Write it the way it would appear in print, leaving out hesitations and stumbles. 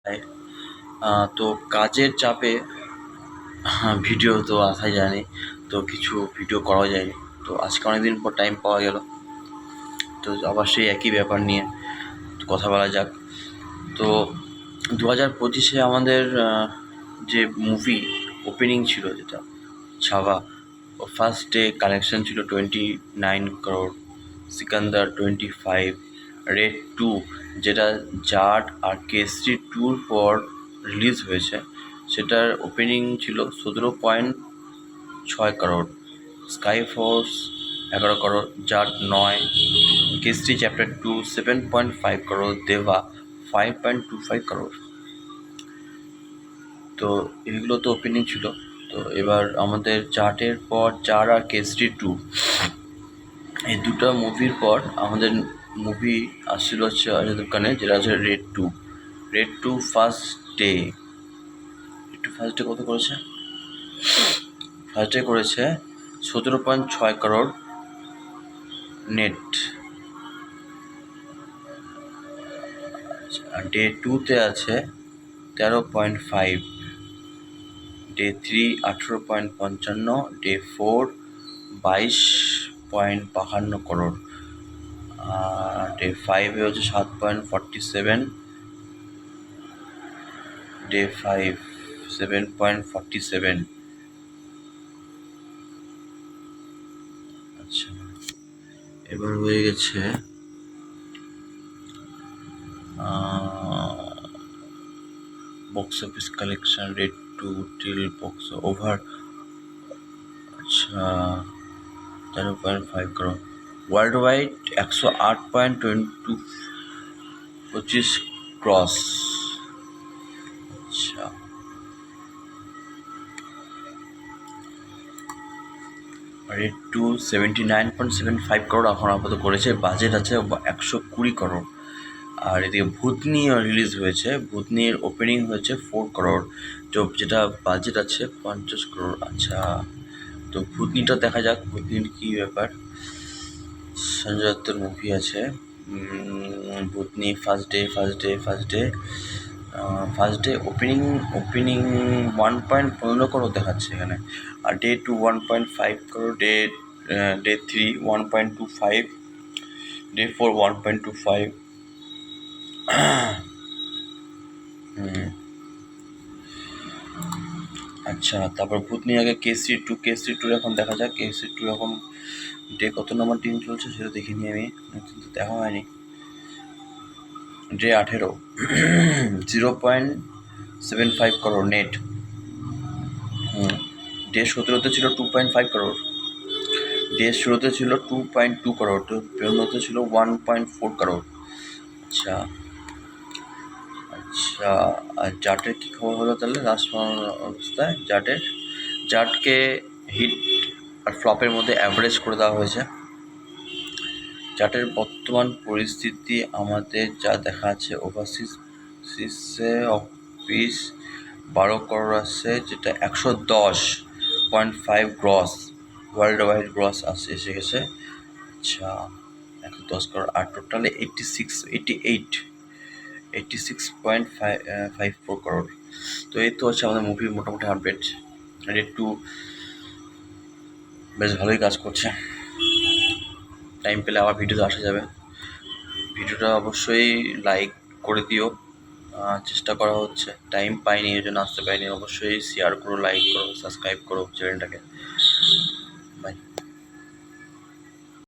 তাই তো কাজের চাপে ভিডিও তো আসাই যায়নি, তো কিছু ভিডিও করাও যায়নি। তো আজকে অনেকদিন পর টাইম পাওয়া গেল, তো আবার সেই একই ব্যাপার নিয়ে কথা বলা যাক। তো 2025-এ আমাদের যে মুভি ওপেনিং ছিল, যেটা ছাওয়া, ফার্স্ট ডে কালেকশন ছিল 29 crore, সিকান্দার 25, রেড 2 যেটা জাট আর কেসরি 2-র পর রিলিজ হয়েছে, সেটার ওপেনিং ছিল 17.6 crore, স্কাই ফোর্স 11 crore, জাট 9, কেসরি চ্যাপ্টার 2 7.5 crore, দেবা 5.25 crore। তো এগুলো তো ওপেনিং ছিল। তো এবার আমাদের জাটের পর জাট আর কেসরি 2, এই দুটো মুভির পর আমাদের মুভি আসছিল হচ্ছে অজয় খানে, যেটা হচ্ছে রেড টু ফার্স্ট ডে কত করেছে? ফার্স্ট ডে করেছে 17.6 crore নেট, আর ডে 2-তে আছে 13.5, ডে 3 18.55, ডে 4 22.52 crore, আর ডে 5-এ হচ্ছে 7.47, ডে 5 7.47। আচ্ছা, এবার হয়ে গেছে box office collection red 2 till box over, আচ্ছা 13.5 crore, ওয়ার্ল্ড ওয়াইড 108.25 ক্রস। আচ্ছা, রেড 2 79.75 crore এখন আপাতত করেছে, বাজেট আছে 120 crore। আর এদিকে ভূতনিও রিলিজ হয়েছে, ভূতনির ওপেনিং হয়েছে 4 crore, তো যেটা বাজেট আছে 50 crore। আচ্ছা, তো ভূতনিটা দেখা যাক, ভূতনির কী ব্যাপার। সঞ্জয় দত্তর মুভি আছে ভূতনি। ফার্স্ট ডে ওপেনিং 1.15 crore দেখাচ্ছে এখানে, আর ডে 2 1.5 crore, ডে 3 1.25, ডে 4 1.25। আচ্ছা, তারপর ভূতনি আগে কেসরি 2 এখন দেখা যাক কেসরি 2 এখন ডে কত নম্বর টিম চলছে সেটা দেখিনি আমি, কিন্তু দেখা হয়নি। ডে 18 0.75 crore নেট, ডে 17-তে ছিল 2.5 crore, ডে 16-তে ছিল 2.2 crore, তো 15-তে ছিল 1.4 crore। আচ্ছা আচ্ছা, আর জাটের কী খবর হলো তাহলে লাস্ট অবস্থায়? জাটকে হিট আর ফ্লপের মধ্যে অ্যাভারেজ করে দেওয়া হয়েছে। জাটের বর্তমান পরিস্থিতি আমাদের যা দেখা আছে, ওভারসিসে অফিস 12 crore আসছে, যেটা 110.5 গ্রস, ওয়ার্ল্ড ওয়াইড গ্রস এসে গেছে। আচ্ছা, 110 crore, আর টোটালে 86.54 crore। তো এই তো হচ্ছে আমাদের মুভির মোটামুটি আপডেট। রেড 2 বেশ ভালোই কাজ করছে, টাইম পেলে আবার ভিডিওতে আসা যাবে। ভিডিওটা অবশ্যই লাইক করে দিও, চেষ্টা করা হচ্ছে, টাইম পাইনি এই জন্য আসতে পারিনি। অবশ্যই শেয়ার করো, লাইক করো, সাবস্ক্রাইব করো চ্যানেলটাকে। বাই।